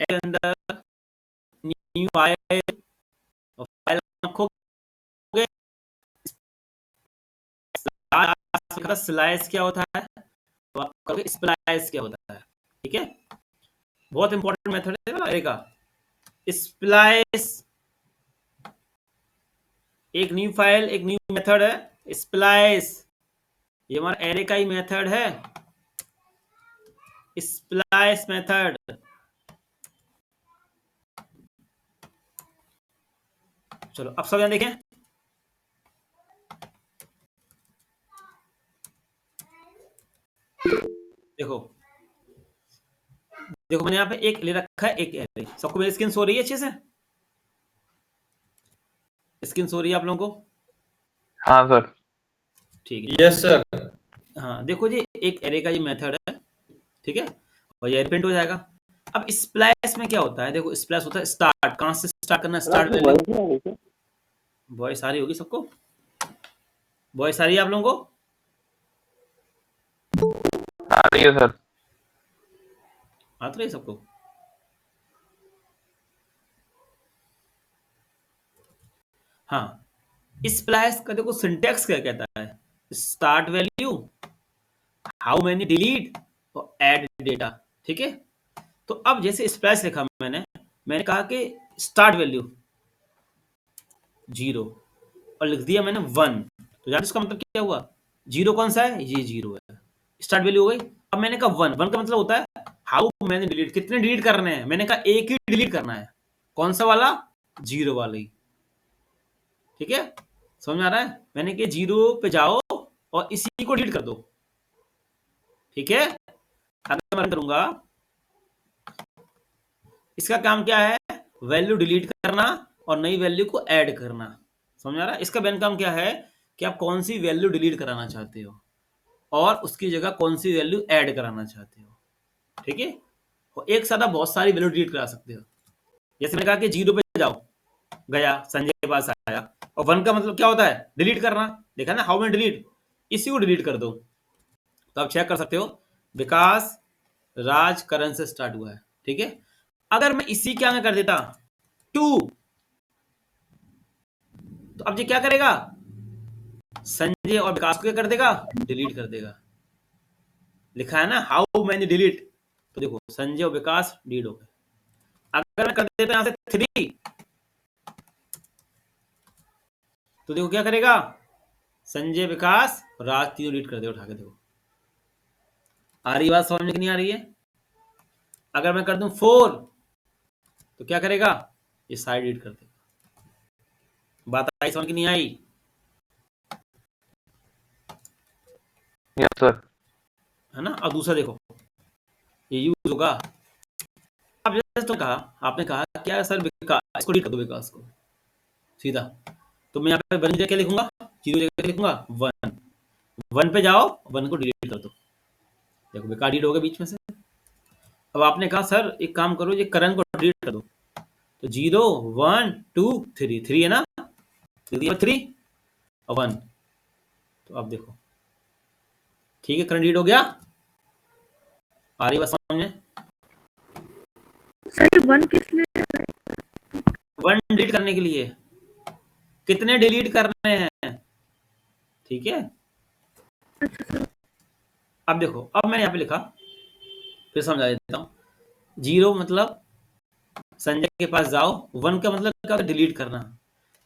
के अंदर new file, और फाइल खोगे, स्लाइस क्या होता है, तो आप कहोगे स्प्लाइस क्या होता है। ठीक है, बहुत इंपॉर्टेंट मेथड है ना एरे का। स्प्लाइस एक न्यू फाइल, एक न्यू मेथड है। स्प्लाइस ये हमारा एरे का ही मेथड है, स्प्लाइस मेथड। चलो अब सब यहाँ देखें, देखो देखो मैंने यहाँ पे एक ले रखा है, एक एरे। सबको मेरी स्क्रीन सो रही है अच्छे से? स्क्रीन सो रही है आप लोगों को? हाँ सर। ठीक है, यस सर। हाँ देखो जी, एक एरे का ये मेथड है, ठीक है, और ये प्रिंट हो जाएगा। अब स्प्लाइस में क्या होता है, देखो स्प्लाइस होता है स्टार्ट, कहां से स्टार्ट करना, स्टार्ट वैल्यू। वॉइस आ रही होगी सबको? वॉइस आ रही है आप लोगों को? आ रही है सर। आ तो रही है सबको? हाँ, स्प्लाइस का देखो सिंटेक्स क्या कहता है, start value, how many delete, और ऐड डेटा। ठीक है, तो अब जैसे स्प्लाइस लिखा मैंने कहा कि स्टार्ट वैल्यू 0 और लिख दिया मैंने 1, तो यार इसका मतलब क्या हुआ, 0 कौन सा है, ये 0 है, स्टार्ट वैल्यू हो गई। अब मैंने कहा 1, 1 का मतलब होता है हाउ मैनी डिलीट, कितने डिलीट करने हैं, मैंने कहा एक ही डिलीट करना है, कौन सा वाला, 0 वाला ही। ठीक है, समझ में आ रहा है? मैंने कहा 0 पे जाओ और इसी को डिलीट कर दो। ठीक है, अगर मैं करूंगा, इसका काम क्या है, वैल्यू डिलीट करना और नई वैल्यू को ऐड करना। समझ आ रहा है? इसका मेन काम क्या है कि आप कौन सी वैल्यू डिलीट कराना चाहते हो और उसकी जगह कौन सी वैल्यू ऐड कराना चाहते हो। ठीक है, और एक साथ आप बहुत सारी वैल्यू डिलीट करा सकते हो। जैसे मैंने कहा कि 0 पे जाओ, गया, संजय के पास आया, और 1 का मतलब क्या होता है, डिलीट करना। देखा ना, हाउ में डिलीट, इसी को डिलीट कर दो। तो आप चेक कर सकते हो, विकास राज करण से स्टार्ट हुआ है। ठीक है, अगर मैं इसी क्या में कर देता 2, तो अब ये क्या करेगा, संजय और विकास को क्या कर देगा, डिलीट कर देगा। लिखा है ना हाउ मैनी डिलीट, तो देखो संजय और विकास डिलीट हो गए। अगर मैं कर देता यहां से 3, तो देखो क्या करेगा, संजय विकास राज तीनों डिलीट कर दे उठा के। देखो आ रही बात समझ में कि नहीं आ रही है? अगर मैं कर दूं 4, तो क्या करेगा, ये साइड डिलीट कर देगा। बात आई समझ की नहीं आई? Yes sir. है ना? और दूसरा देखो, ये यूज होगा। अब जैसे तो कहा, आपने कहा क्या सर, विकास इसको डिलीट कर दो, विकास को सीधा, तो मैं यहाँ पे 1 जगह लिखूंगा, 0 जगह लिखूंगा 1, 1 पे जाओ, 1 को डिलीट कर दो। देखो विकास डिलीट हो गया बीच में से। अब आपने कहा सर एक काम करो, ये करण को डिलीट कर दो, तो 0 1 2 3, 3 है ना, 3 और 1, तो अब देखो ठीक है, करण डिलीट हो गया। आ रही बात समझ में? सर 1 किस लिए, 1 डिलीट करने के लिए, कितने डिलीट करने हैं। ठीक है, अच्छा सर, अब देखो, अब मैंने यहाँ पे लिखा, फिर समझा देता हूँ। 0 मतलब संजय के पास जाओ, 1 का मतलब क्या, डिलीट करना।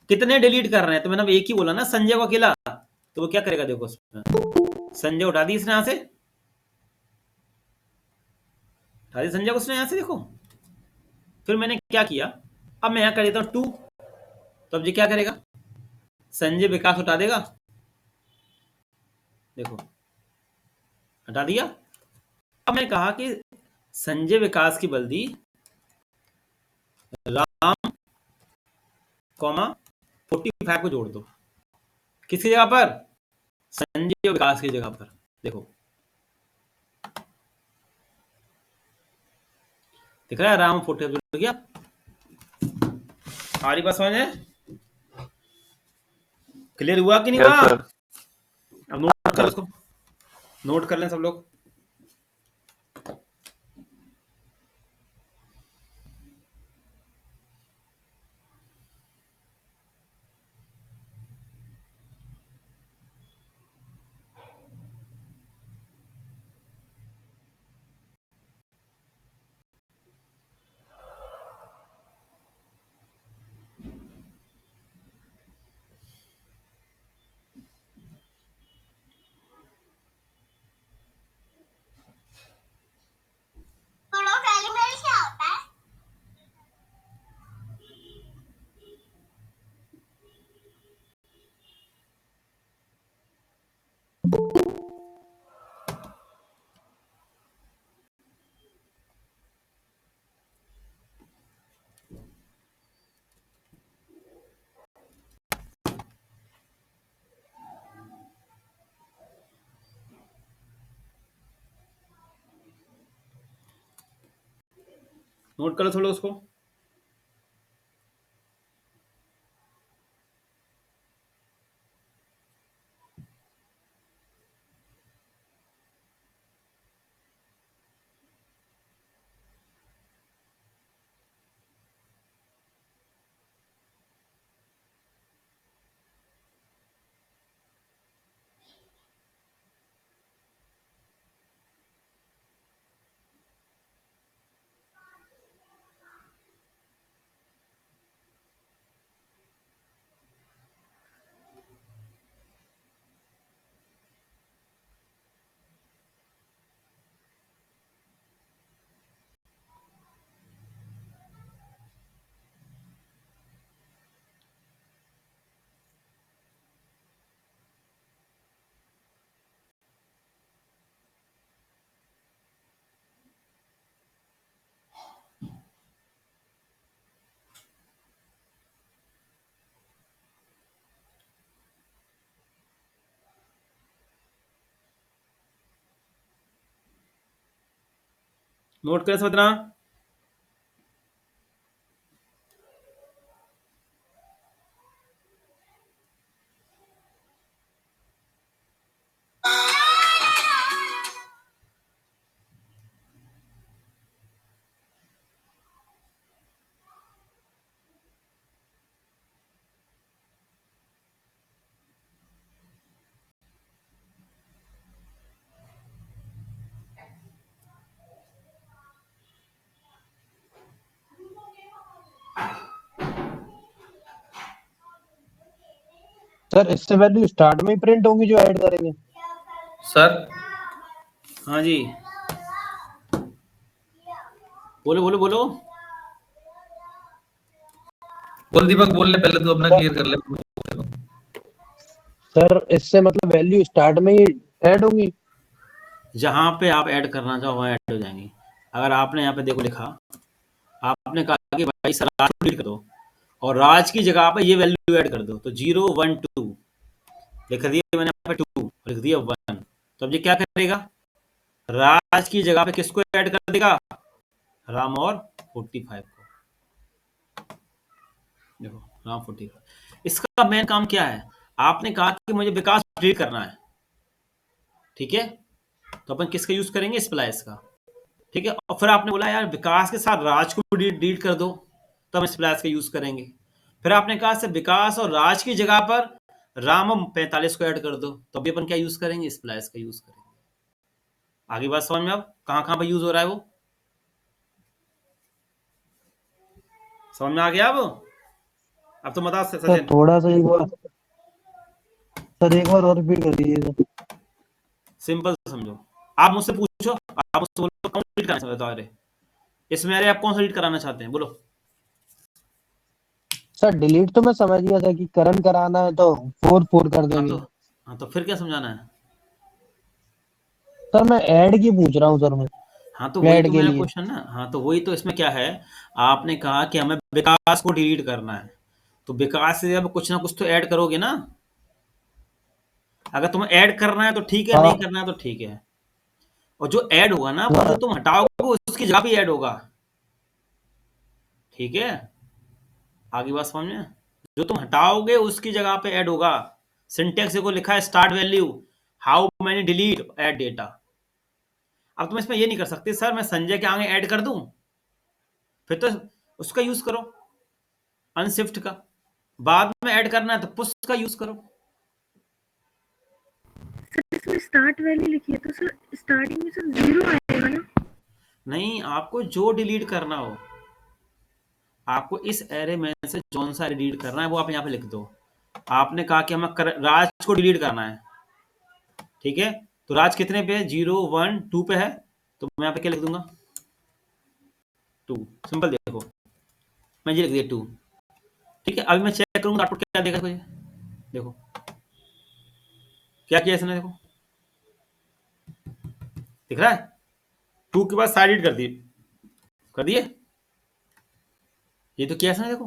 कितने डिलीट कर रहे हैं, तो मैंने अब एक ही बोला ना, संजय को अकेला, तो वो क्या करेगा, देखो उसमें संजय उठा दी इसने यहां से, उठा दी संजय को उसने यहां से। देखो फिर मैंने क्या किया, अब मैं यहां कर देता हूं 2, तो अब ये क्या करेगा, संजय विकास उठा देगा। देखो हटा दिया। अब मैंने कहा कि संजय विकास की बल्दी राम कॉमा 45 को जोड़ दो, किसकी जगह पर, संजय विकास की जगह पर। देखो दिख रहा है, राम 45 जुड़ गया। हमारी बात समझ में क्लियर हुआ कि नहीं यस हुआ? सर। अब नोट कर, उसको नोट कर लें सब लोग। नोट कर लो थोड़ा उसको। नोट कर समझना। सर इससे वैल्यू स्टार्ट में ही प्रिंट होंगी जो ऐड करेंगे। सर हाँ जी, बोलो बोलो बोलो। बोल दीपक, बोल ले, पहले तू अपना क्लियर कर ले। सर इससे मतलब वैल्यू स्टार्ट में ही ऐड होंगी। जहां पे आप ऐड करना चाहो वहां ऐड हो जाएंगी। अगर आपने यहाँ पे देखो लिखा, आपने कहा कि भाई सर राज को डिलीट कर दो और राज की जगह पे ये वैल्यू ऐड कर दो, तो 0 1 2 लिख दिया मैंने, यहाँ पे 2 लिख दिया 1। तो अब ये क्या करेगा, राज की जगह पे किसको ऐड कर देगा, राम और 45 को। देखो राम 45। इसका मेन काम क्या है, आपने कहा कि मुझे विकास डिलीट करना है, ठीक है, तो अपन किसका यूज करेंगे, स्प्लाइस का, ठीक है। और फिर आपने बोला यार विकास के साथ राज को डिलीट कर दो, तो हम स्प्लाइस का यूज करेंगे। फिर आपने कहा से विकास और राज की जगह पर राम और 45 को ऐड कर दो, तो अभी अपन क्या यूज करेंगे, स्प्लाइस का यूज करेंगे। आगे बात समझ में, अब कहां कहां पर यूज हो रहा है वो समझ में आ गया। अब तो बता सर सचिन। थोड़ा सा एक बार, सर एक बार और रिपीट कर दीजिए। सिंपल समझो, आप मुझसे पूछो, आप मुझसे बोलो कौन सा डिलीट कराना चाहते हो, अरे इसमें अरे आप कौन सा डिलीट कराना चाहते हैं, बोलो। सर डिलीट तो मैं समझ गया था कि करन कराना है तो 4 कर देंगे। हाँ तो फिर क्या समझाना है। सर मैं ऐड की पूछ रहा हूँ सर, मैं हाँ तो वही ऐड तो के मेरा लिए। क्वेश्चन ना, हाँ तो वही तो इसमें क्या है, आपने कहा कि हमें विकास को डिलीट करना है, तो विकास से अब कुछ ना कुछ तो ऐड करोगे ना। अगर तुम्हें ऐड करना है तो ठीक है, हाँ नहीं करना है तो ठीक है। और जो ऐड होगा ना वो जो हाँ तुम हटाओगे उसकी जगह भी ऐड होगा, ठीक है। आगे बात समझ में, जो तुम हटाओगे उसकी जगह पे ऐड होगा। सिंटेक्स देखो लिखा है start value how many delete add data. अब तुम इसमें ये नहीं कर सकते सर मैं संजय के आगे ऐड कर दूं, फिर तो उसका यूज करो अनशिफ्ट का, बाद में ऐड करना है तो पुश का यूज करो। सर इसमें स्टार्ट वैल्यू लिखी है तो सर स्टार्टिंग में सर 0 आएगा ना। नहीं, आपको जो डिलीट करना हो, आपको इस एरे में से कौन सा डिलीट करना है वो आप यहाँ पे लिख दो। आपने कहा कि हमें राज को डिलीट करना है, ठीक है, तो राज कितने पे है, 0 1 2 पे है, तो मैं यहाँ पे क्या लिख दूंगा, 2। सिंपल देखो, मैं ये लिख दिया 2, ठीक है। अभी मैं चेक करूंगा आउटपुट क्या देगा मुझे, देखो क्या किया इसने, देखो दिख रहा है, 2 के बाद साइड एडिट कर दिए, ये तो किया इसने, देखो।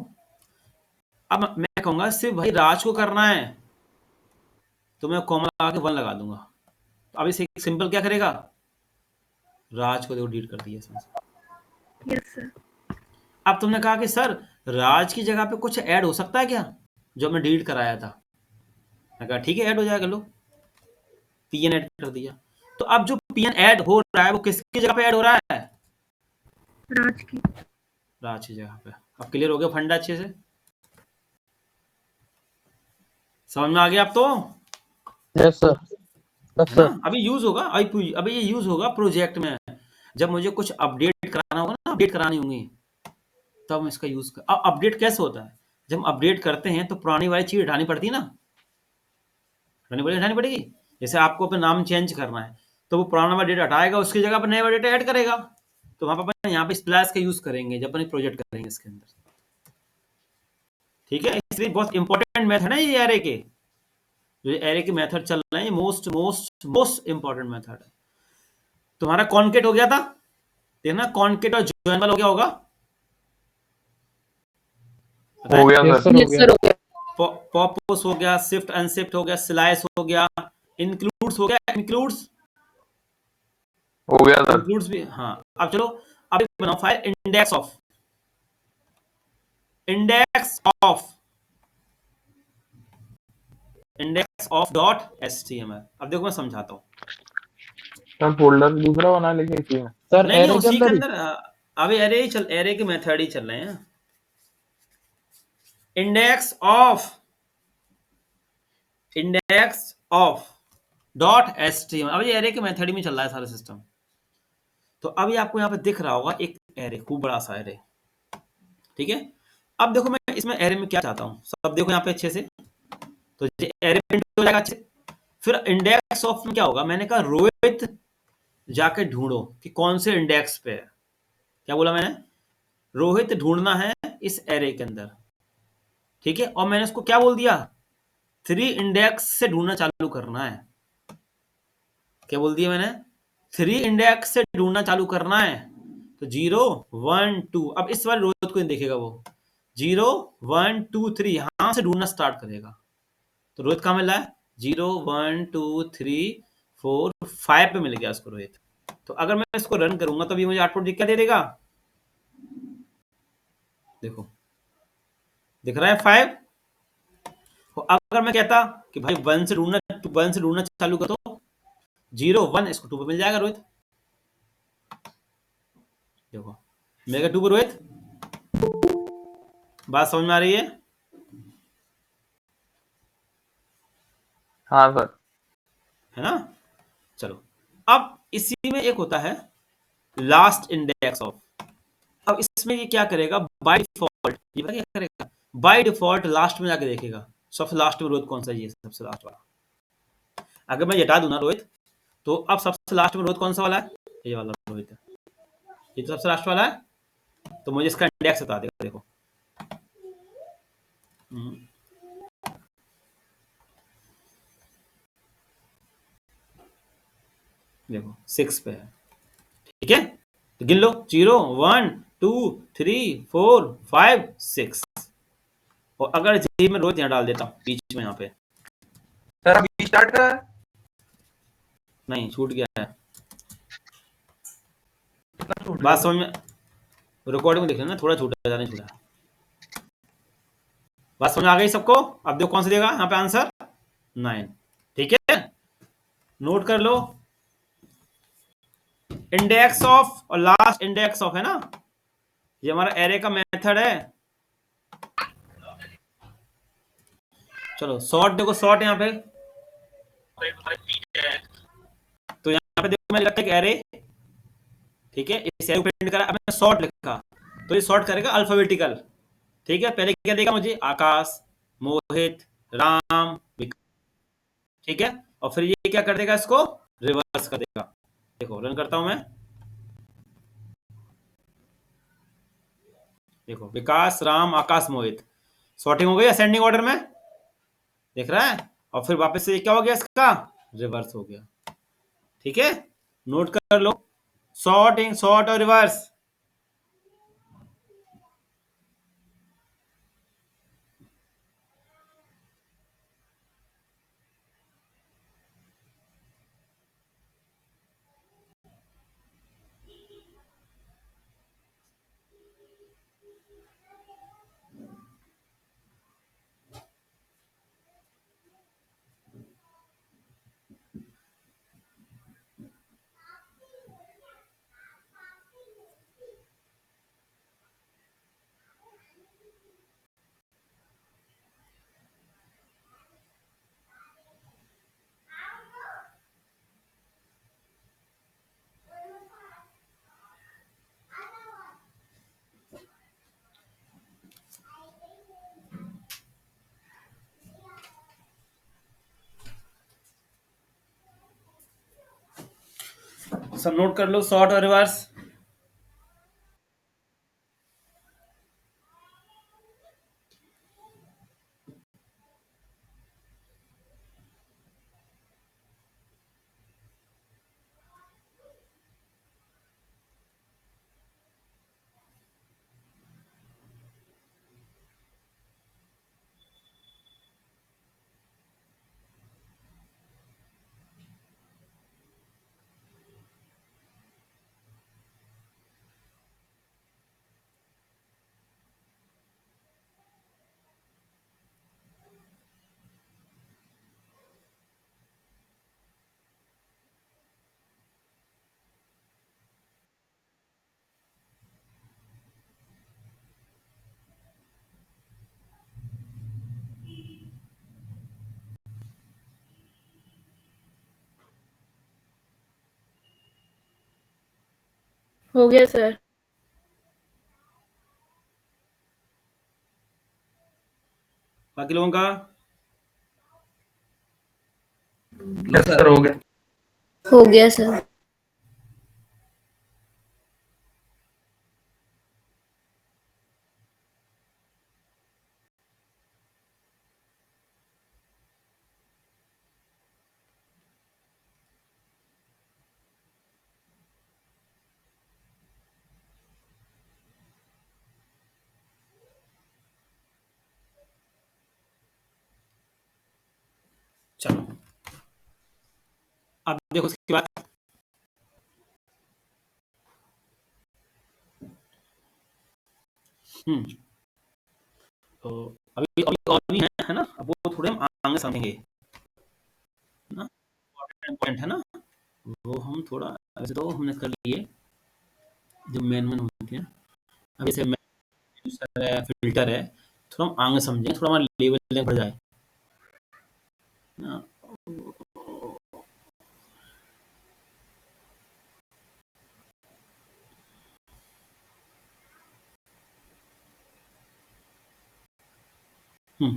अब मैं कहूंगा सिर्फ भाई राज को करना है, तो मैं कॉमा लगा के 1 लगा दूंगा। अब इसे सिंपल क्या करेगा, राज को देखो डिलीट कर दिया इसमें से। Yes sir. अब तुमने कहा कि सर राज की जगह पे कुछ ऐड हो सकता है क्या, जो हमने डिलीट कराया था। मैं कहा ठीक है ऐड हो जाएगा, लो पीएन ऐड कर दिया। तो अब जो पीएन ऐड हो रहा है वो किसकी जगह पे ऐड हो रहा है, राज की। राज की जगह पे। अब क्लियर हो गया फंडा अच्छे से, समझ में आ गया अब तो, यस सर, यस है ना। सर। अभी यूज होगा, अभी ये यूज होगा प्रोजेक्ट में, जब मुझे कुछ अपडेट कराना होगा ना, अपडेट करानी होंगी, तब हम इसका यूज कर। अब अपडेट कैसे होता है, जब हम अपडेट करते हैं तो पुरानी वाली चीज हटानी पड़ती है ना, हटानी पड़ेगी। जैसे आपको अपना नाम चेंज करना है तो वो पुराना वाला डेटा हटाएगा, उसकी जगह पर नया वाला डेटा ऐड करेगा। तो वहां पर अपन यहाँ पे स्प्लैश का यूज करेंगे जब अपन प्रोजेक्ट करेंगे इसके अंदर, ठीक है। इसलिए बहुत इंपॉर्टेंट मेथड है ये एरे के, जो एरे के मेथड चल रहे हैं, most most most important method है। तुम्हारा कॉन्केट हो गया था, देखना कॉन्केट और ज्वाइन वाला हो गया होगा, हो गया यस सर। सर, हो गया। पॉपोस हो गया, शिफ्ट अनशिफ्ट हो गया, स्लाइस हो गया, इंक्लूड्स हो गया, इंक्लूड्स हो गया सर। इंक्लूड्स भी, हाँ। अब चलो, अब एक बनाओ file index of dot HTML. अब देखो मैं समझाता हूँ, सर फोल्डर दूसरा बना लेंगे इसी में। सर नहीं नहीं एरे के उसी के अंदर ही। अंदर अभी एरे के मेथड ही चल रहे हैं। इंडेक्स ऑफ डॉट एचटीएमएल, अब ये एरे के मेथड में चल रहा है सारा सिस्टम। तो अभी आपको यहाँ पे दिख रहा होगा एक एरे, खूब बड़ा सा एरे, ठीक है। अब देखो मैं इसमें एरे में क्या चाहता हूँ, सब देखो यहाँ पे अच्छे से, तो ये एरे प्रिंट हो जाएगा अच्छे। फिर इंडेक्स ऑफ में क्या होगा, मैंने कहा रोहित जाके ढूंढो कि कौन से इंडेक्स पे है। क्या बोला मैंने, रोहित ढूंढना है इस एरे के अंदर, ठीक है। और मैंने उसको क्या बोल दिया, 3 इंडेक्स से ढूंढना चालू करना है। क्या बोल दिया मैंने, 3 इंडेक्स से ढूंढना चालू करना है। तो 0 1 2, अब इस बार रोहित को नहीं देखेगा वो, 0 1 2 3 यहां से ढूंढना स्टार्ट करेगा। तो रोहित कहां मिला है, 0 1 2 3 4 5 पे मिल गया उसको रोहित। तो अगर मैं इसको रन करूंगा तो अभी मुझे आउटपुट क्या दे देगा, देखो दिख रहा है 5। तो अगर मैं कहता कि भाई 1 से ढूंढना चालू कर दो, 0 1 इसको 2 पे मिल जाएगा रोहित, देखो मेगा 2 पे रोहित। बात समझ में आ रही है, हाँ सर। है ना। चलो, अब इसी में एक होता है लास्ट इंडेक्स ऑफ। अब इसमें ये क्या करेगा, बाय डिफॉल्ट ये पता क्या करेगा, बाय डिफॉल्ट लास्ट में जाके देखेगा सबसे लास्ट में रोहित कौन सा है, ये सबसे लास्ट वाला। अगर मैं ये हटा दूं ना रोहित, तो अब सबसे लास्ट में रोहित कौन सा वाला है, ये वाला रोहित है, ये तो सबसे लास्ट वाला है। तो मुझे इसका इंडेक्स बता देगा, देखो देखो 6 पे है, ठीक है। तो गिन लो, 0 1 2 3 4 5 6। और अगर जी में रोहित यहाँ डाल देता हूँ बीच में, यहाँ पे सर अभी स्टार्ट करा है, नहीं छूट गया है। कितना छूट बात गया? समझ में, रिकॉर्डिंग में देख लेना, थोड़ा छूटा जाने छूटा। बात समझ में आ गई सबको। अब देखो कौन सा देगा यहाँ पे आंसर, 9, ठीक है। नोट कर लो, इंडेक्स ऑफ और लास्ट इंडेक्स ऑफ है ना, ये हमारा एरे का मेथड है। चलो सॉर्ट देखो, सॉर्ट यहाँ पे, तो यहाँ पे देखो मैंने लिखा एक एरे, ठीक है। इस एरे को प्रिंट करा, अब मैंने सॉर्ट लिखा, तो ये सॉर्ट करेगा अल्फाबेटिकल, ठीक है। पहले क्या देगा मुझे, आकाश, मोहित, राम, ठीक है। और फिर ये क्या कर देगा, इसको रिवर्स कर देगा। देखो रन करता हूं मैं, देखो विकास, राम, आकाश, मोहित, सॉर्टिंग हो गई असेंडिंग ऑर्डर में, देख रहा है। और फिर वापस से क्या हो गया, इसका रिवर्स हो गया, ठीक है। नोट कर लो, सॉर्टिंग, सॉर्ट और रिवर्स। सब नोट कर लो, शॉर्ट और रिवर्स। हो गया सर। बाकी लोगों का यस सर, हो गया। हो गया सर। चलो, अब देखो उसके बाद तो अभी अभी और भी है ना, अब वो थोड़े हम आगे समझेंगे ना, इम्पोर्टेंट है ना, वो हम थोड़ा, वैसे तो हमने कर लिए जो मेन होती है। अब जैसे है, फिल्टर है, थोड़ा हम आगे समझेंगे, थोड़ा हमारा लेवल बढ़ जाए ना।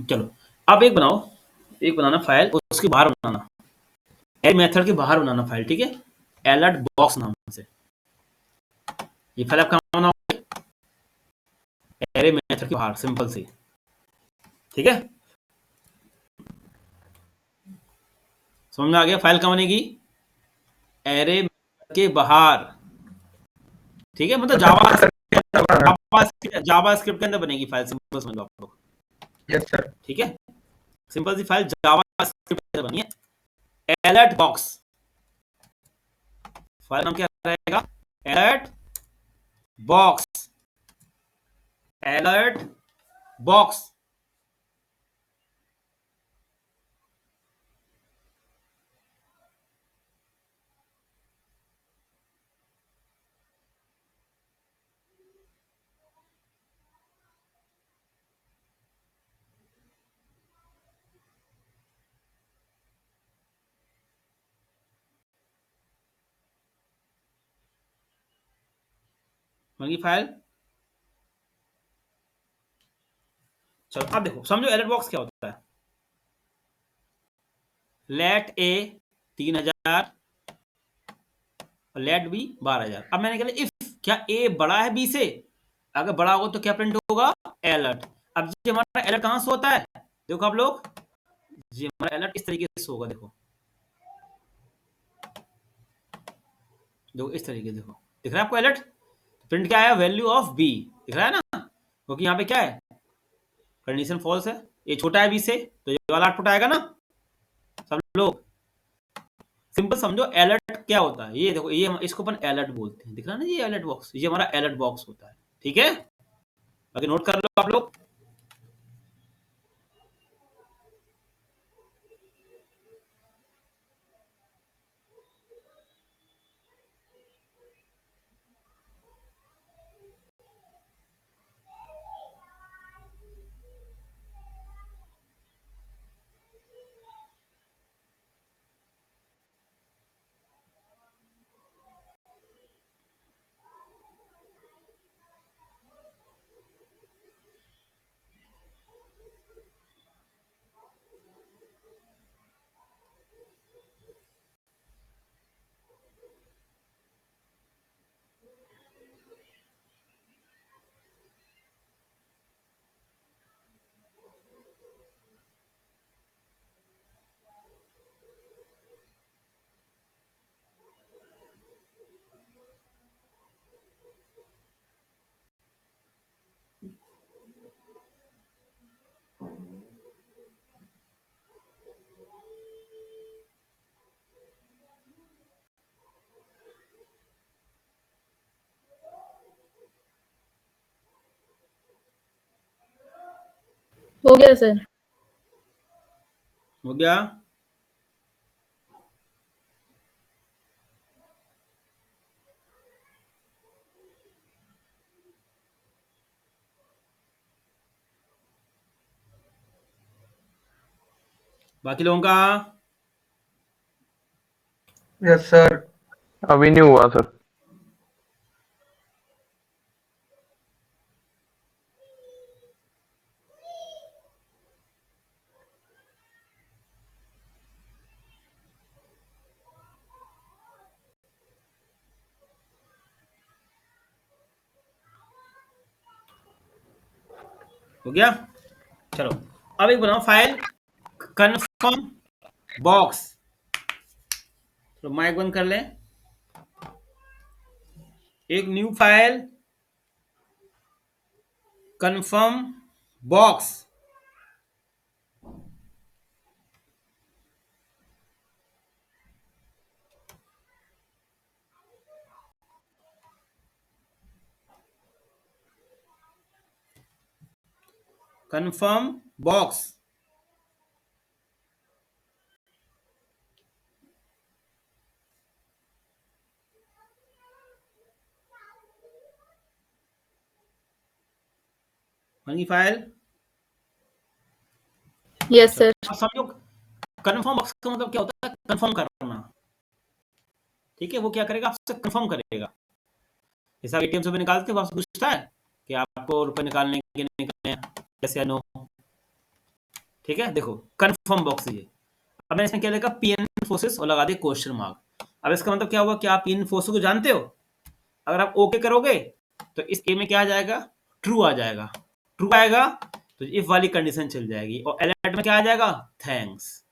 चलो, अब एक बनाओ, एक बनाना फाइल, उसके बाहर बनाना, एड मेथड के बाहर बनाना फाइल, ठीक है, अलर्ट बॉक्स नाम से। ये फाइल आप कहाँ बनाओगे? एरे मेथड के बाहर, सिंपल सी, ठीक है। समझ में आ गया? फाइल कहाँ बनेगी? एरे के बाहर, ठीक है, मतलब जावा स्क्रिप्ट के अंदर बनेगी फाइल, सिंपल समझ लो आप लोग, यस सर। ठीक है। सिंपल सी फाइल जावा स्क्रिप्ट के अंदर बनी है, अलर्ट बॉक्स। फाइल नाम क्या रहेगा? Alert box, alert box. बन गई फाइल। चलो अब देखो, समझो अलर्ट बॉक्स क्या होता है। लेट ए 3000 और लेट बी 12000। अब मैंने कहा इफ क्या ए बड़ा है बी से? अगर बड़ा होगा तो क्या प्रिंट होगा? अलर्ट। अब ये हमारा अलर्ट कहां से होता है? देखो आप लोग, ये हमारा अलर्ट इस तरीके से होगा, देखो देखो इस तरीके से, देखो दिख रहा है आपको अलर्ट? प्रिंट क्या आया? वैल्यू ऑफ बी, दिख रहा है ना, क्योंकि यहाँ पे क्या है, कंडीशन फॉल्स है, ये छोटा है बी से, तो ये वाला आउटपुट आएगा ना। सब लोग सिंपल समझो, अलर्ट क्या होता है, ये देखो, ये इसको अपन अलर्ट बोलते हैं, दिख रहा है ना, ये अलर्ट बॉक्स, ये हमारा अलर्ट बॉक्स होता है, ठीक है। बाकी नोट कर लो आप लोग। हो गया सर। हो गया? बाकी लोगों का? Yes sir. अभी नहीं हुआ सर। हो गया? चलो अब एक बनाओ फाइल कन्फर्म बॉक्स। तो माइक बंद कर लें। एक new file confirm box. Confirm box. बनी फाइल? Yes sir. अब समझो कन्फर्म बॉक्स का मतलब क्या होता है? कन्फर्म करना। ठीक है, वो क्या करेगा? आपसे कन्फर्म करेगा। जैसे आप एटीएम से रुपए निकालते हो, आपसे पूछता है कि आपको रुपए निकालने के नहीं करने हैं, yes या नो। ठीक है, देखो कन्फर्म बॉक्स ये। अब मैंने इसमें क्या लिखा? पीएन फोर्सेस और लगा दिया क्वेश्चन मार्क। अब इसका मतलब क्या हुआ कि आप पीएन फोर्सेस को जानते हो। अगर आप ओके करोगे तो इस ए में क्या आ जाएगा? ट्रू आ जाएगा। ट्रू आएगा तो इफ वाली कंडीशन चल जाएगी, और अलर्ट में क्या आ जाएगा? थैंक्स।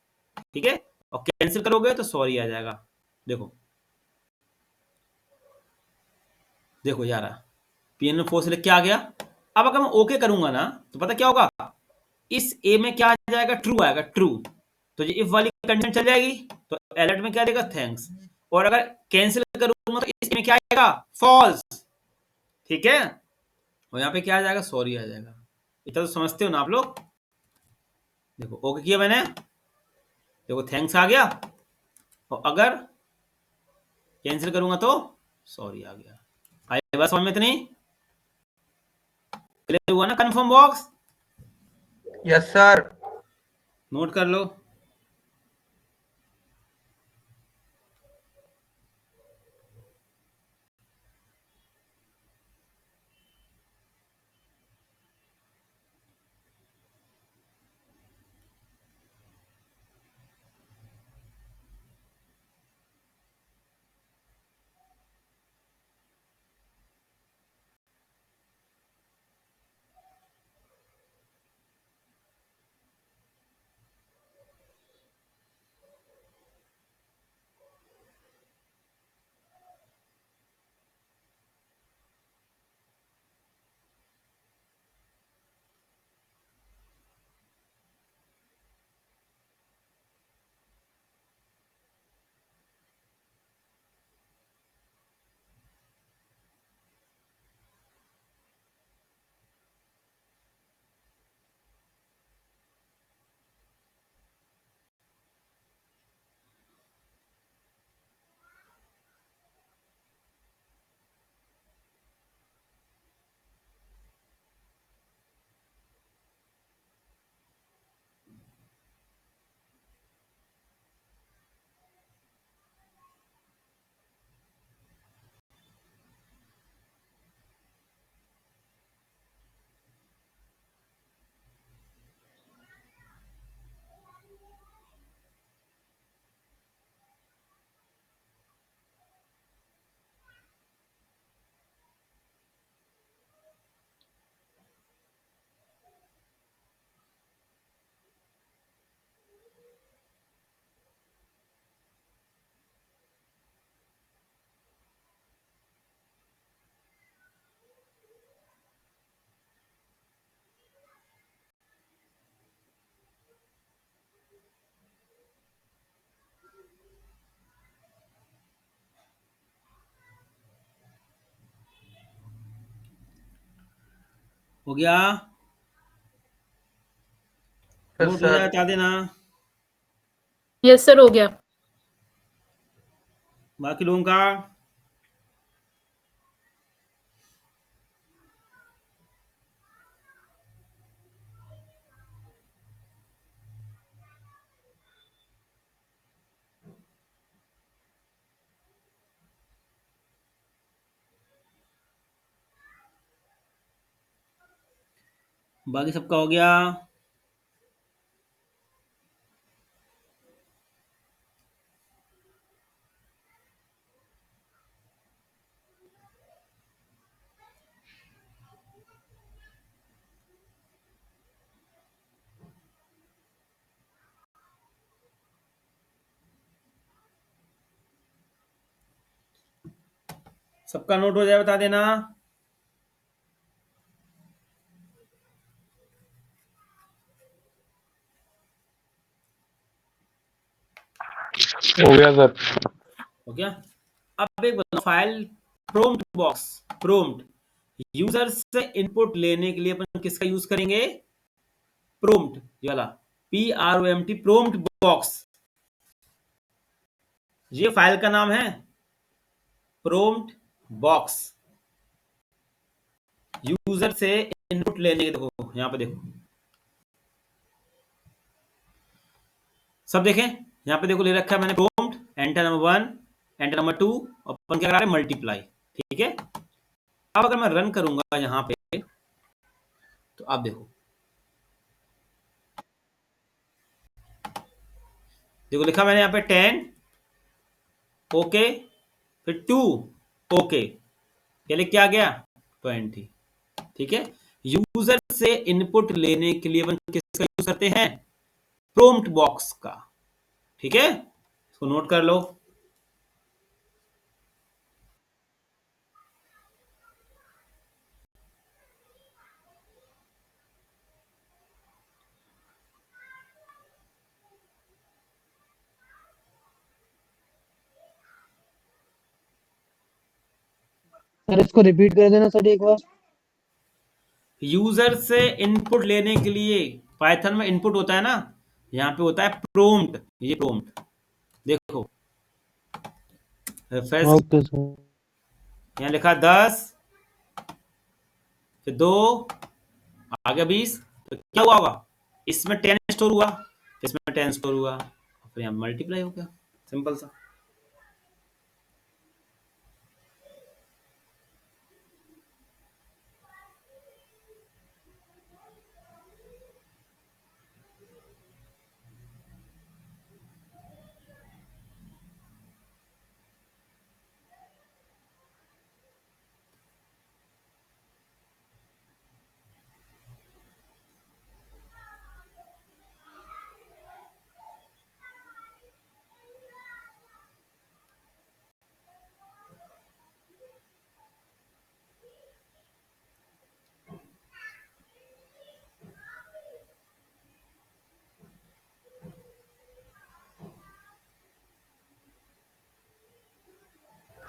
ठीक है, और कैंसिल करोगे तो सॉरी आ जाएगा। देखो देखो यार, पीएन फोर्स लिख के आ गया। अब अगर मैं ओके करूंगा ना तो पता क्या होगा? इस ए में क्या आ जाएगा? ट्रू आएगा, ट्रू। तो ये इफ वाली कंडीशन चल जाएगी, तो अलर्ट में क्या देगा? थैंक्स। और अगर कैंसिल करूंगा तो इस ए में क्या आएगा? फॉल्स। ठीक है, और यहाँ पे क्या आ जाएगा? सॉरी आ जाएगा। इतना तो समझते हो ना आप लोग? देखो ओके किया मैंने, देखो थैंक्स आ गया, और अगर कैंसिल करूंगा तो सॉरी आ गया। आई बात समझ में इतनी क्लियर हुआ ना? Confirm box yes sir. Note कर लो। हो गया? Yes, नोट हो जाए sir. बता देना। यस सर, हो गया। बाकी लोगों का बाकी सबका हो गया। सबका नोट हो जाए बता देना। हो गया सर। हो गया। अब एक बताओ, file prompt box, prompt user से इनपुट लेने के लिए अपन किसका यूज करेंगे? प्रोम्प्ट, ये वाला PROMT, प्रोम्प्ट बॉक्स। ये फाइल का नाम है प्रोम्प्ट बॉक्स। यूजर से इनपुट लेने के, देखो यहां पे देखो, सब देखें यहां पे देखो, ले रखा है मैंने prompt, enter number 1, enter number 2, अपन क्या करा रहे हैं? मल्टीप्लाई। ठीक है। अब अगर मैं रन करूंगा यहां पे, तो आप देखो, देखो लिखा मैंने यहाँ पे 10 ओके, फिर 2 ओके, क्या लिख के आ गया? 20। ठीक है। यूजर से इनपुट लेने के लिए अपन किसका यूज करते हैं? प्रोम्प्ट बॉक्स का। ठीक है, इसको नोट कर लो। सर इसको रिपीट कर देना सर एक बार। यूजर से इनपुट लेने के लिए पाइथन में इनपुट होता है ना, यहाँ पे होता है प्रोम्प्ट। ये प्रोम्प्ट देखो, रिफ्रेश, ओके सर। यहाँ लिखा 10, फिर 2, आ गया 20, तो क्या हुआ होगा? इसमें 10 स्टोर हुआ, इसमें 10 स्टोर हुआ, फिर यहाँ मल्टीप्लाई हो गया, सिंपल सा।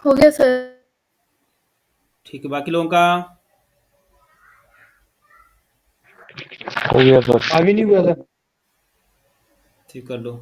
हो गया सर। ठीक है, बाकी लोगों का हो गया सर। अभी नहीं हुआ सर। ठीक कर लो।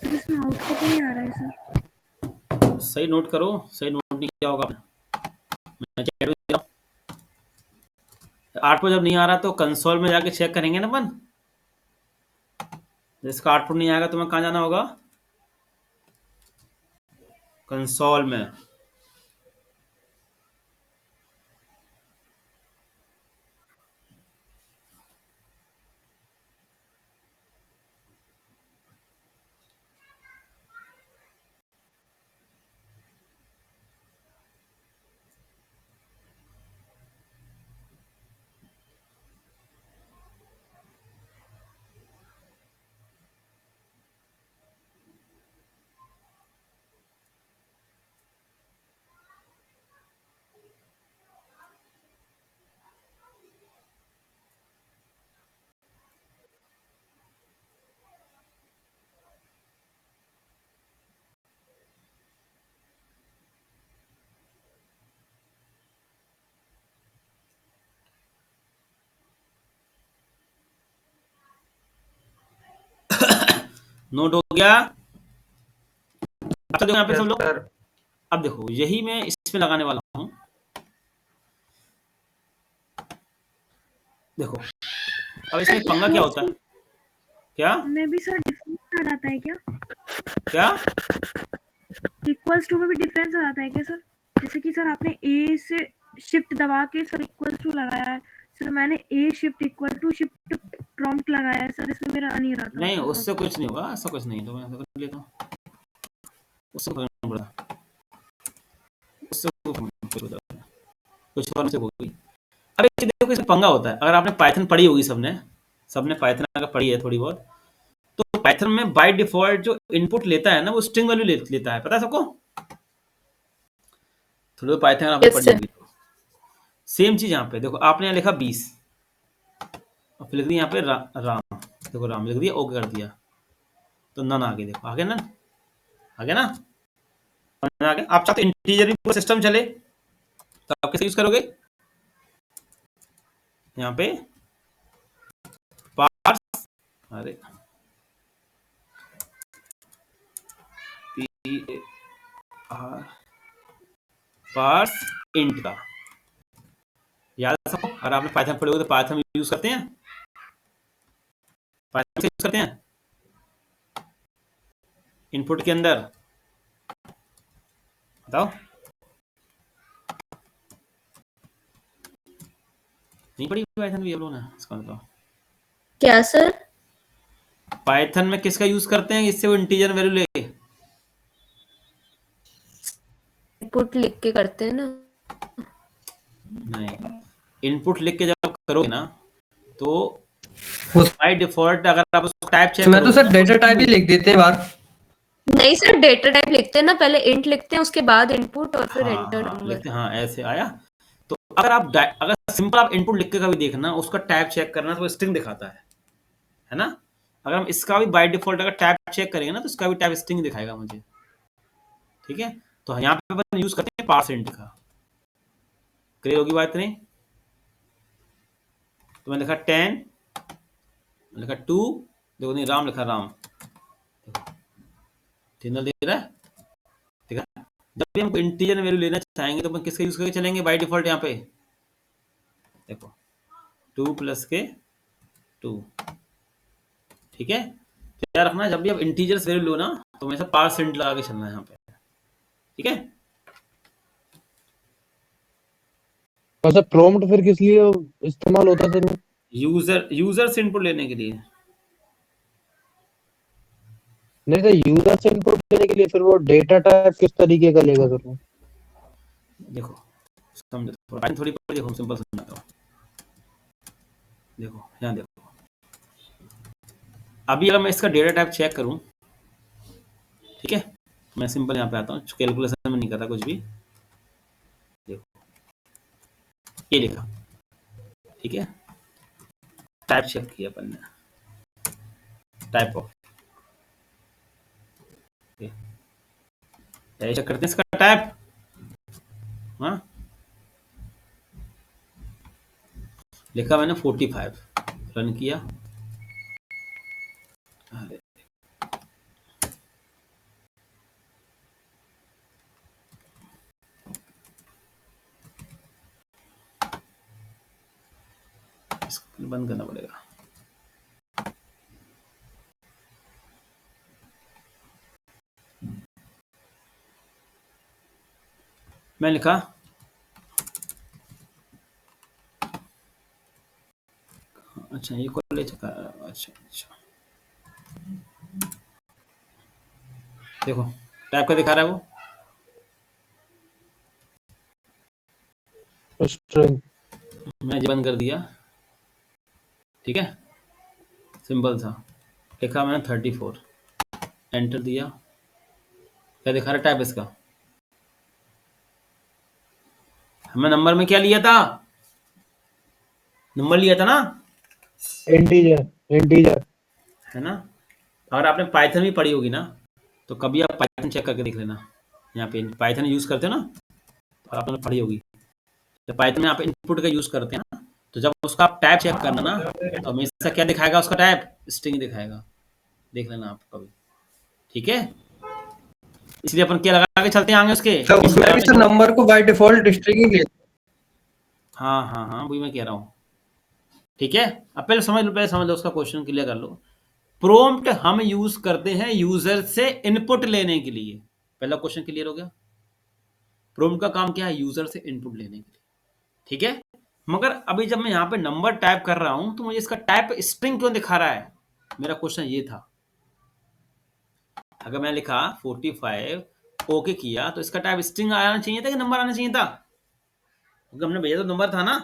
सर इसमें आउटपुट नहीं आ रहा है सर। सही नोट करो, सही नोट नहीं किया होगा। मैं चैट में दे रहा हूं। 8 पर जब नहीं आ रहा तो कंसोल में जाके चेक करेंगे ना अपन। जिसका आउटपुट नहीं आएगा तुम्हें कहाँ जाना होगा? कंसोल में। नोट हो गया? अच्छा देखो यहाँ पे यस सब लोग, सर। अब देखो यही मैं इसमें लगाने वाला हूँ। देखो अब इसमें एक पंगा क्या होता है, क्या में भी सर डिफरेंस आ जाता है क्या? क्या इक्वल्स टू में भी डिफरेंस आ जाता है क्या सर? जैसे कि सर आपने ए से शिफ्ट दबा के सर इक्वल टू लगाया है, सर मैंने A shift equal to shift prompt लगाया है सर, इसमें मेरा आ नहीं रहा था। नहीं, उससे कुछ नहीं होगा, ऐसा कुछ नहीं। तो मैं ऐसा कर लेता हूँ, उससे फर्क नहीं पड़ता, उससे कुछ होता है, कुछ और से होगी। अब एक चीज़ देखो, इसमें पंगा होता है। अगर आपने पाइथन पढ़ी होगी, सबने पाइथन अगर पढ़ी है थोड़ी बहुत, तो पाइथन में बाय डिफॉल्ट जो इनपुट लेता है ना, वो स्ट्रिंग वैल्यू लेता है, पता है सबको? थोड़ी पाइथन अगर आपने यस पढ़ी सर। होगी तो सेम चीज यहाँ पे देखो, आपने यहाँ लिखा 20 और फिर लिख दिया यहाँ पे राम, देखो राम लिख दिया, ओके कर दिया, तो नन आ गया। देखो आ गया नन, आ गया ना, नन आ गया। आप चाहते इंटीजर भी पूरा सिस्टम चले तो आप कैसे यूज करोगे? यहाँ पे पार्स, अरे पार्स इंट का याद है सबको? अगर आपने पाइथन पढ़े हो तो पाइथन यूज करते हैं, पाइथन से यूज करते हैं इनपुट के अंदर, बताओ? नहीं पढ़ी पाइथन भी आप लोगों ने? इसका बताओ, क्या सर? पाइथन में किसका यूज करते हैं इससे वो इंटीजर वैल्यू ले? इनपुट लिख के करते हैं ना। नहीं, इनपुट लिख के जब करोगे ना, तो उस- बाय डिफॉल्ट अगर आप उसको टाइप चेक मैं तो करोगे सर ना, डेटा टाइप ही लिख देते हैं बाहर। नहीं सर, डेटा टाइप लिखते हैं ना, पहले इंट लिखते हैं, उसके बाद इनपुट और फिर हाँ एंटर हाँ नंबर। लिखते हैं, हाँ ऐसे आया। तो अगर सिंपल आप इनपुट लिख के कभी देखना, उसका टाइप चेक करना, तो स्ट्रिंग दिखाता है ना? अगर हम इसका भी बाय डिफॉल्ट अगर टाइप चेक करेंगे ना, तो इसका भी टाइप स्ट्रिंग दिखाएगा मुझे, ठीक है? तो यहाँ पे अपन यूज करते हैं पार्स इंट का। क्लियर होगी बात नहीं? तो मैंने लिखा 10, लिखा 2, देखो नहीं राम लिखा राम, सिग्नल दे रहा है, ठीक है? जब भी हम इंटीजर वैल्यू लेना चाहेंगे तो अपन किसका यूज करके चलेंगे बाय डिफॉल्ट? यहाँ पे देखो 2 प्लस के 2, ठीक है? तो क्या रखना है, जब भी आप इंटीजर्स वैल्यू लो ना, तो हमेशा पार्स इंट लगा के चलना है यहाँ पे, ठीक है? वैसे प्रॉम्प्ट फिर किस लिए इस्तेमाल होता है सर? यूजर से इनपुट लेने के लिए। नहीं तो यूजर से इनपुट लेने के लिए फिर वो डेटा टाइप किस तरीके का लेगा सर वो? देखो समझो, थोड़ी पढ़ी, देखो सिंपल समझाता हूँ। देखो यहाँ देखो, अभी अगर मैं इसका डेटा टाइप चेक करूँ, ठीक है? मैं सिंपल यहाँ पे आता हूँ, कैलकुलेशन में नहीं करता कुछ भी। देखो ये लिखा, ठीक है? टाइप चेक किया अपन ने, टाइप ऑफ, चेक करते हैं इसका टाइप, हाँ लिखा मैंने 45, रन किया, अरे इसको बंद करना पड़ेगा। मैं लिखा अच्छा, ये कॉलेज का, अच्छा अच्छा, देखो टाइप का दिखा रहा है वो, स्ट्रिंग। मैं बंद कर दिया, ठीक है? सिंपल सा लिखा मैंने 34, एंटर दिया, क्या दिखा रहा है टाइप इसका? हमने नंबर में क्या लिया था? नंबर लिया था ना, इंटीजर, इंटीजर। है ना? अगर आपने पाइथन भी पढ़ी होगी ना, तो कभी आप पाइथन चेक करके देख लेना। यहाँ पे पाइथन यूज करते हो ना, तो आपने पढ़ी होगी, जब पाइथन में आप इनपुट का यूज करते हैं ना, तो जब उसका आप टाइप चेक करना ना, तो हमेशा क्या दिखाएगा उसका टाइप? स्ट्रिंग दिखाएगा, देख लेना आप कभी। ठीक है, इसलिए अपन क्या लगा के चलते हैं आगे उसके। सर उसमें भी सर नंबर को बाय डिफॉल्ट स्ट्रिंग ही लेते हाँ हाँ हाँ, वही मैं कह रहा हूँ। ठीक है, अब पहले समझ लो उसका क्वेश्चन क्लियर कर लो। प्रॉम्प्ट हम यूज करते हैं यूजर से इनपुट लेने के लिए। पहला क्वेश्चन क्लियर हो गया। प्रॉम्प्ट का काम क्या है? यूजर से इनपुट लेने के लिए। ठीक है, मगर अभी जब मैं यहाँ पे नंबर टाइप कर रहा हूं तो मुझे इसका टाइप स्ट्रिंग क्यों दिखा रहा है? मेरा क्वेश्चन ये था, अगर मैं लिखा 45 ओके किया तो इसका टाइप स्ट्रिंग आना चाहिए था कि नंबर आना चाहिए था? क्योंकि हमने भेजा तो नंबर था ना,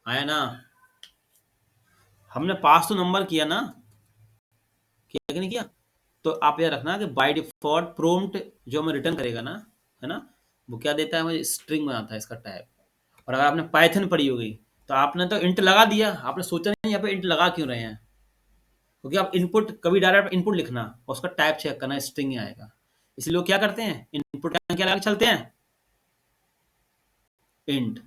आया ना, हमने पास तो नंबर किया ना, किया कि नहीं किया? तो आप याद रखना कि बाय डिफॉल्ट प्रॉम्प्ट जो हमें रिटर्न करेगा ना, है ना, वो क्या देता है? मुझे स्ट्रिंग बनाता है इसका टाइप। और अगर आपने पाइथन पढ़ी होगी तो आपने तो इंट लगा दिया, आपने सोचा नहीं यहाँ पे इंट लगा क्यों रहे हैं, क्योंकि आप इनपुट कभी डायरेक्ट इनपुट लिखना और उसका टाइप चेक करना, स्ट्रिंग ही आएगा। इसलिए लोग क्या करते हैं, इनपुट क्या लगा के चलते हैं? इंट।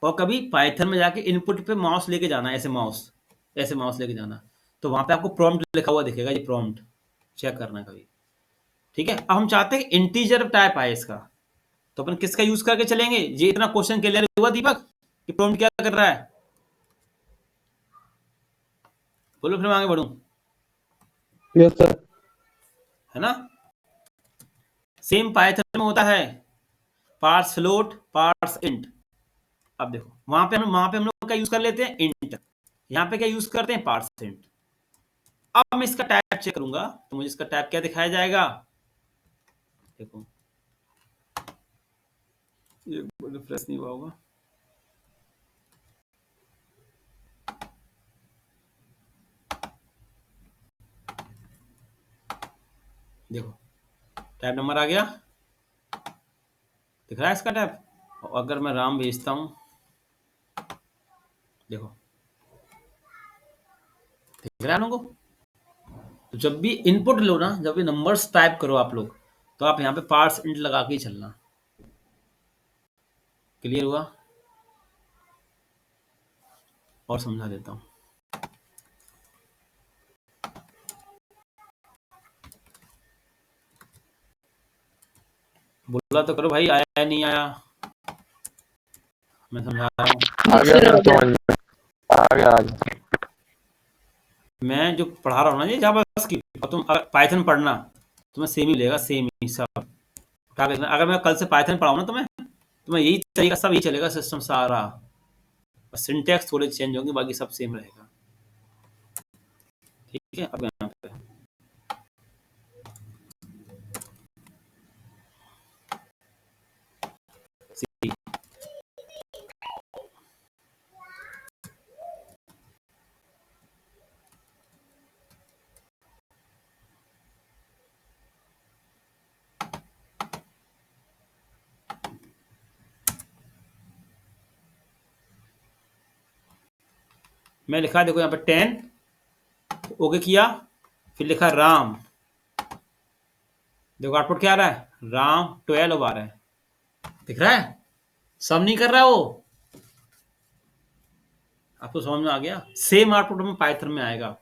और कभी पाइथन में जाके इनपुट पे माउस लेके जाना, ऐसे माउस लेके जाना, तो वहां पे आपको प्रॉम्प्ट लिखा हुआ दिखेगा, ये प्रॉम्प्ट चेक करना कभी। ठीक है, अब हम चाहते हैं इंटीजर टाइप आए इसका, तो अपन किसका यूज करके चलेंगे? ये इतना क्वेश्चन क्लियर हुआ दीपक कि प्रॉम्प्ट क्या कर रहा है? बोलो फिर मैं आगे बढ़ूं, यस सर। है ना। सेम पाइथन में होता है, पार्स फ्लोट, पार्स इंट। अब देखो वहां पे हम लोग क्या यूज कर लेते हैं? इंट। यहाँ पे क्या यूज करते हैं? Parse int. अब मैं इसका टाइप चेक करूंगा तो मुझे इसका टाइप क्या दिखाया जाएगा? देखो ये रिफ्रेश नहीं हुआ होगा, देखो टाइप नंबर आ गया, दिख रहा है इसका टाइप। और अगर मैं राम भेजता हूं, देखो दिख रहा है लोगों को। तो जब भी इनपुट लो ना, जब भी नंबर्स टाइप करो आप लोग, तो आप यहाँ पे पार्स इंट लगा के ही चलना। क्लियर हुआ? और समझा देता हूँ। बोला तो करो भाई, आया नहीं आया, मैं समझा रहा हूँ। आ गया सर, समझ में आ गया। मैं जो पढ़ा रहा हूँ ना ये जावास्क्रिप्ट की, और तुम अगर पाइथन पढ़ना तुम्हें सेम ही लेगा, सेम ही सब उठा के। अगर मैं कल से पाइथन पढ़ाऊँ ना तुम्हें यही तरीका, सब यही चलेगा सिस्टम सारा, बस सिंटैक्स थोड़े चेंज होंगे, बाकी सब सेम रहेगा। ठीक है, अब यहाँ पे सी, मैं लिखा देखो यहाँ पे 10 ओके किया, फिर लिखा राम, देखो आउटपुट क्या आ रहा है? राम 12 आ रहा है, दिख रहा है? सम नहीं कर रहा वो, आपको समझ में आ गया? सेम आउटपुट में पाइथन में आएगा,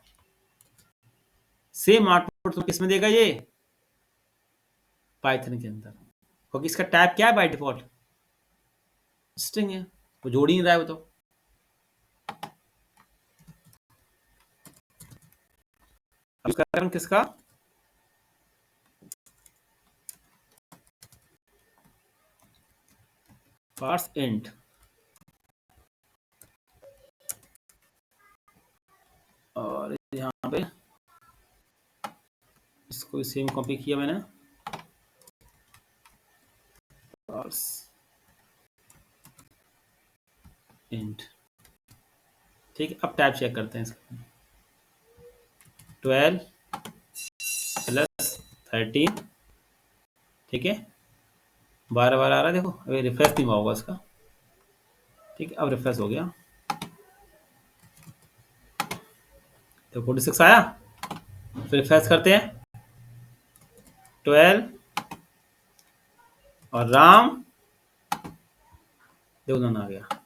सेम आउटपुट तो किस में देगा? ये पाइथन के अंदर, क्योंकि इसका टाइप क्या है बाय डिफॉल्ट? स्ट्रिंग है, वो जोड़ ही नहीं रहा है वो तो। अब इसका कारण किसका? पार्स इंट, और यहाँ पे इसको सेम कॉपी किया मैंने, पार्स इंट। ठीक है, अब टाइप चेक करते हैं इसका। 12 + 13, ठीक है, 12 आ रहा है, देखो अभी रिफ्रेश नहीं हुआ होगा इसका। ठीक है, अब रिफ्रेश हो गया तो 46 आया। फिर रिफ्रेश करते हैं, 12 और राम, देखो दोनों आ गया।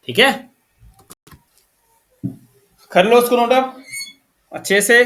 ठीक है, कर लो उसको नोट अप अच्छे से।